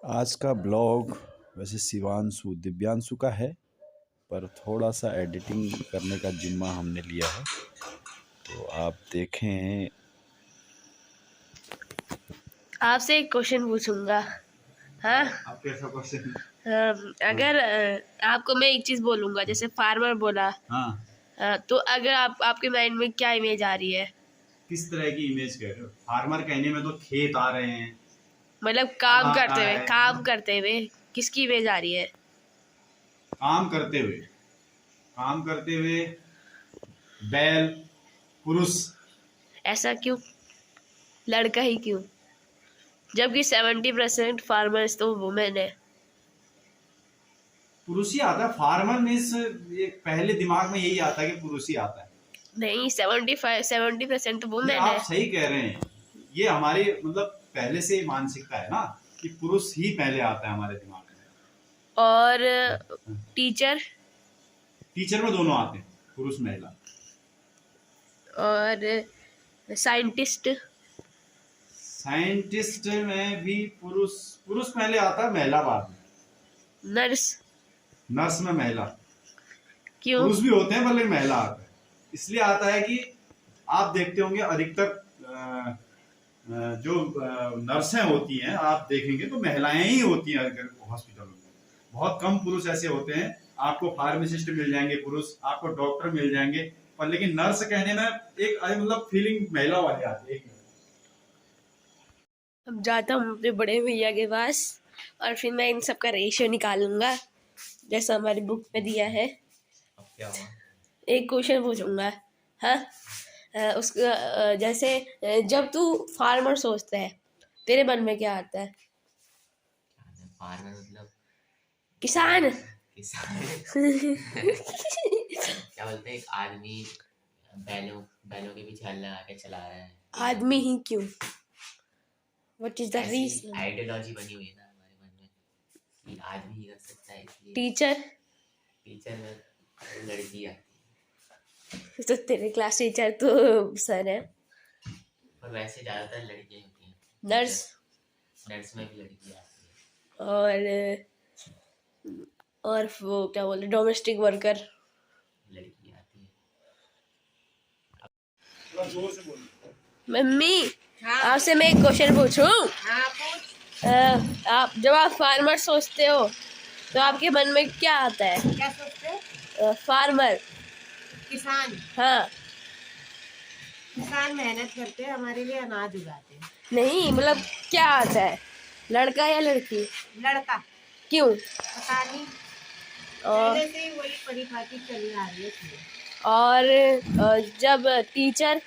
आज का ब्लॉग वैसे शिवांशु दिव्यांशु का है, पर थोड़ा सा एडिटिंग करने का जिम्मा हमने लिया है, तो आप देखें। आपसे एक क्वेश्चन पूछूंगा। हाँ, आप कैसा क्वेश्चन? अगर आपको मैं एक चीज बोलूंगा, जैसे फार्मर बोला। हाँ, तो अगर आपके माइंड में क्या इमेज आ रही है? किस तरह की इमेज कह रहे हो? फार्मर कहने में तो खेत आ रहे हैं, मतलब हल आता है। काम करते हुए किसकी इमेज आ रही है? काम करते हुए, काम करते हुए बैल, पुरुष। ऐसा क्यों? लड़का ही क्यों, जबकि 70% फार्मर्स तो वुमेन है। पुरुष ही आता है। फार्मर मीन्स ये पहले दिमाग में यही आता है कि पुरुष ही आता है। नहीं, 70% तो ये वुमेन आप है। सही कह रहे हैं। ये हमारी मतलब पहले से ही मानसिकता है ना कि पुरुष ही पहले आता है हमारे दिमाग में। और टीचर टीचर में दोनों आते हैं, पुरुष महिला। और साइंटिस्ट साइंटिस्ट में भी पुरुष पुरुष पहले आता है, महिला बाद में। नर्स नर्स में महिला। क्यों? पुरुष भी होते हैं पर लेकिन महिला आता है। इसलिए आता है कि आप देखते होंगे अधिकतर जो नर्सें होती हैं, आप देखेंगे तो महिलाएं ही होती हैं हॉस्पिटल में। बहुत कम पुरुष ऐसे होते हैं। आपको फार्मासिस्ट मिल जाएंगे पुरुष, आपको डॉक्टर मिल जाएंगे, पर लेकिन नर्स कहने में एक मतलब फीलिंग महिला वाली आती है। अब जाता हूँ अपने बड़े भैया के पास और फिर मैं इन सब का रेशियो निकालूंगा जैसा हमारी बुक में दिया है। अब क्या हुआ? एक क्वेश्चन पूछूंगा। हाँ, उसका जैसे जब तू फार्मर सोचता है, तेरे मन में क्या आता है? फार्मर मतलब किसान। किसान। क्या बोलते हैं, एक आदमी बैलों बैलों के पीछे हल लगा के चला रहा है। आदमी ही क्यों? व्हाट इज द ऐसी रीजन? आइडियोलॉजी बनी हुई है ना हमारे मन में कि आदमी ही कर सकता है, इसलिए टीचर टीचर में लड़की आती तो तेरे क्लास टीचर तो सर है। है, पर वैसे ज्यादातर लड़कियां होती हैं। नर्स नर्स में भी लड़की आती है। और वो क्या बोलते, डोमेस्टिक वर्कर। लड़की आती है। मम्मी, आपसे मैं एक क्वेश्चन पूछूं? हाँ, पूछ। आप जब आप फार्मर सोचते हो तो आपके मन में क्या आता है? क्या सोचते? फार्मर। किसान। हाँ। किसान मेहनत करते हैं, हमारे लिए अनाज उगाते हैं। नहीं, मतलब क्या आता है, लड़का या लड़की? लड़का। क्यों? पता नहीं, और पहले से ही वही परिपाटी चली आ रही है इसलिए। जब टीचर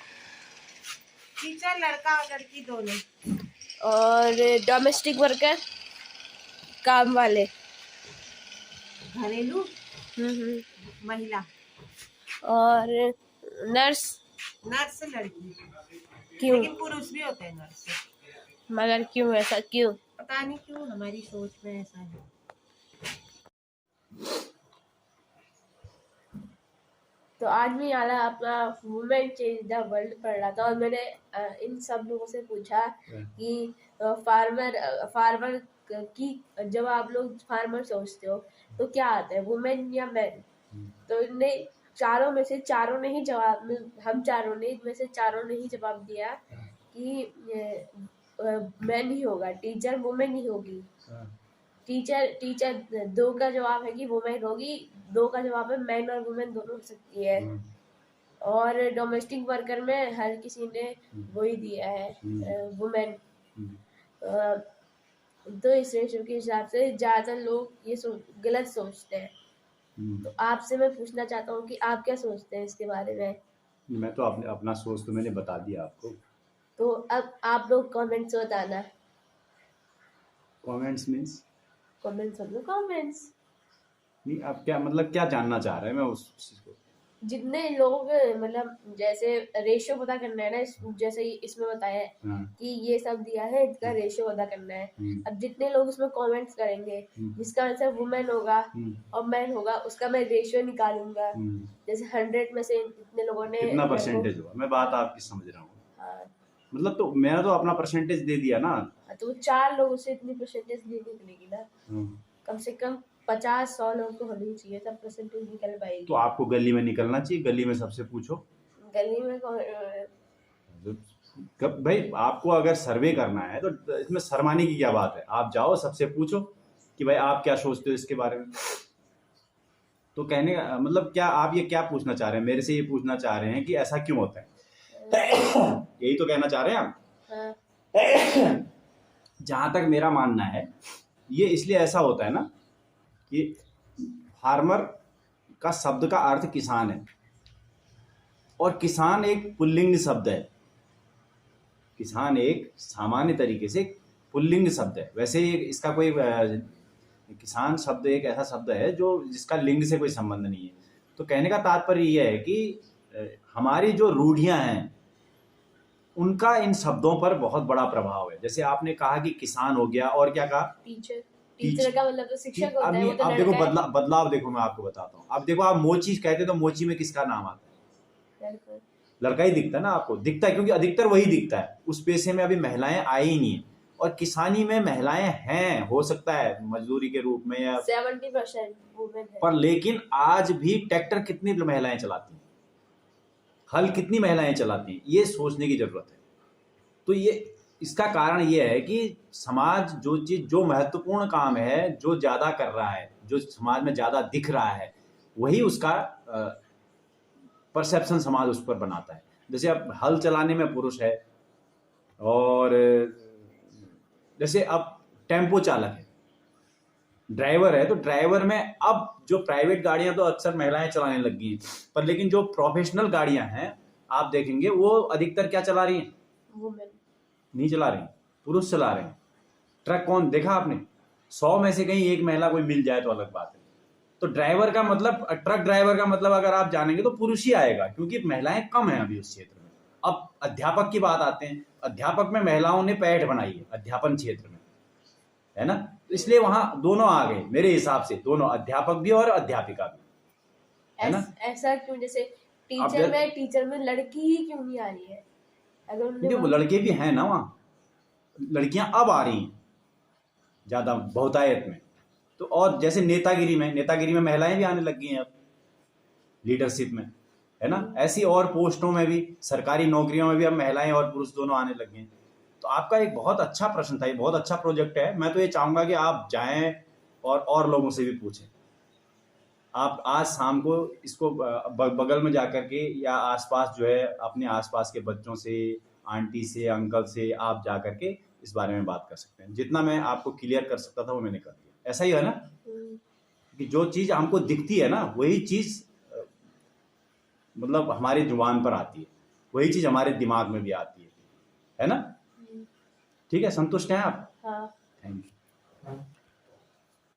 टीचर लड़का और लड़की दोनों। और डोमेस्टिक वर्कर, काम वाले। घरेलू हम्म। महिला। और नर्स। नर्स लड़की। क्यों? लेकिन पुरुष भी होते हैं नर्स। मगर क्यों, ऐसा क्यों? पता नहीं क्यों हमारी सोच में ऐसा है। तो आज मैं यारा अपना वुमेन चेंज द वर्ल्ड पढ़ रहा था और मैंने इन सब लोगों से पूछा कि फार्मर की, जब आप लोग फार्मर सोचते हो तो क्या आता है, वुमेन या मैन? तो इनने चारों में से चारों ने ही जवाब, हम चारों ने में से चारों ने ही जवाब दिया कि मैन ही होगा, टीचर वुमेन ही होगी। टीचर दो का जवाब है कि वुमेन होगी, दो का जवाब है मैन और वुमेन दोनों हो सकती है। और डोमेस्टिक वर्कर में हर किसी ने वही दिया है, वुमेन। तो इस रेशो के हिसाब से ज्यादातर लोग ये गलत सोचते हैं। तो आपसे मैं पूछना चाहता हूँ कि आप क्या सोचते हैं इसके बारे में? मैं तो अपना सोच तो मैंने बता दिया आपको। तो अब आप लोग कमेंट्स बताना। कमेंट्स मीन्स कमेंट्स मतलब कमेंट्स। नहीं, आप क्या मतलब क्या जानना चाह रहे हैं? मैं उस चीज को, जितने लोग, मतलब जैसे रेशियो पता करना है ना, जैसे इसमें बताया है कि ये सब दिया है, इसका रेशियो पता करना है। अब जितने लोग इसमें कमेंट्स करेंगे, जिसका आंसर वुमेन होगा और मैन होगा, उसका मैं रेशियो निकालूंगा। जैसे 100 में से इतने लोगों ने, कितना परसेंटेज होगा, मैं बात आपकी समझ रहा हूँ। हाँ, मतलब तो मैंने तो अपना परसेंटेज दे दिया ना। तो 4 लोगों से इतनी परसेंटेज नहीं निकलेगी ना, कम से कम 50-100 लोग तो होने चाहिए तब परसेंटेज निकल पाएगी। तो आपको गली में निकलना चाहिए, गली में सबसे पूछो। गली में भाई आपको अगर सर्वे करना है तो इसमें शर्माने की क्या बात है, आप जाओ सबसे पूछो कि भाई आप क्या सोचते हो इसके बारे में। तो कहने का मतलब क्या आप ये क्या पूछना चाह रहे हैं मेरे से, ये पूछना चाह रहे हैं कि ऐसा क्यों होता है, यही तो कहना चाह रहे हैं आप? हाँ। जहां तक मेरा मानना है ये इसलिए ऐसा होता है ना कि फार्मर का शब्द का अर्थ किसान है और किसान एक पुल्लिंग शब्द है। किसान एक सामान्य तरीके से पुल्लिंग शब्द है। वैसे इसका कोई किसान शब्द एक ऐसा शब्द है जो जिसका लिंग से कोई संबंध नहीं है। तो कहने का तात्पर्य यह है कि हमारी जो रूढ़ियां हैं उनका इन शब्दों पर बहुत बड़ा प्रभाव है। जैसे आपने कहा कि किसान हो गया, और क्या कहा? टीचर का मतलब तो शिक्षक होता है, वो तो अब लड़का देखो है। बदलाव देखो, मैं आपको बताता हूँ। अब देखो आप मोची कहते तो मोची में किसका नाम आता है? लड़का ही दिखता है ना आपको, दिखता है क्योंकि अधिकतर वही दिखता है। उस पेशे में अभी महिलाएं आई ही नहीं है, और किसानी में महिलाएं हैं, हो सकता है मजदूरी के रूप में या 70% वुमेन है। पर लेकिन आज भी ट्रैक्टर कितनी महिलाएं चलाती हैं, हल कितनी महिलाएं चलाती हैं, ये सोचने की जरूरत है। तो ये इसका कारण ये है कि समाज जो चीज जो महत्वपूर्ण काम है, जो ज्यादा कर रहा है, जो समाज में ज्यादा दिख रहा है, वही उसका परसेप्शन समाज उस पर बनाता है। जैसे अब हल चलाने में पुरुष है, और जैसे अब टेम्पो चालक है, ड्राइवर है, तो ड्राइवर में अब जो प्राइवेट गाड़ियां तो अक्सर महिलाएं चलाने लग गई हैं, पर लेकिन जो प्रोफेशनल गाड़ियां हैं आप देखेंगे वो अधिकतर क्या चला रही हैं? वुमेन नहीं चला रही, पुरुष चला रहे हैं। ट्रक कौन देखा आपने? 100 में से कहीं एक महिला कोई मिल जाए तो अलग बात है। तो ड्राइवर का मतलब, ट्रक ड्राइवर का मतलब अगर आप जानेंगे तो पुरुष ही आएगा, क्योंकि महिलाएं कम हैं अभी उस क्षेत्र में। अब अध्यापक की बात आते हैं, अध्यापक में महिलाओं ने पैठ बनाई है अध्यापन क्षेत्र में, है ना? तो इसलिए वहां दोनों आ गए मेरे हिसाब से, दोनों, अध्यापक भी और अध्यापिका भी, है ना? ऐसा क्यों? जैसे टीचर में लड़की ही क्यों नहीं आ रही है? अगर वो लड़के भी हैं ना वहाँ, लड़कियां अब आ रही हैं ज्यादा बहुतायत में। तो और जैसे नेतागिरी में महिलाएं भी आने लग गई हैं अब, लीडरशिप में, है ना? ऐसी और पोस्टों में भी, सरकारी नौकरियों में भी अब महिलाएं और पुरुष दोनों आने लग गए हैं। तो आपका एक बहुत अच्छा प्रश्न था, ये बहुत अच्छा प्रोजेक्ट है। मैं तो ये चाहूंगा कि आप जाएं और लोगों से भी पूछें। आप आज शाम को इसको बगल में जाकर के या आसपास जो है अपने आसपास के बच्चों से, आंटी से, अंकल से आप जाकर के इस बारे में बात कर सकते हैं। जितना मैं आपको क्लियर कर सकता था वो मैंने कर दिया। ऐसा ही है ना कि जो चीज हमको दिखती है ना वही चीज मतलब हमारी जुबान पर आती है, वही चीज हमारे दिमाग में भी आती है ना? ठीक है, संतुष्ट हैं आप? हाँ। Thank you.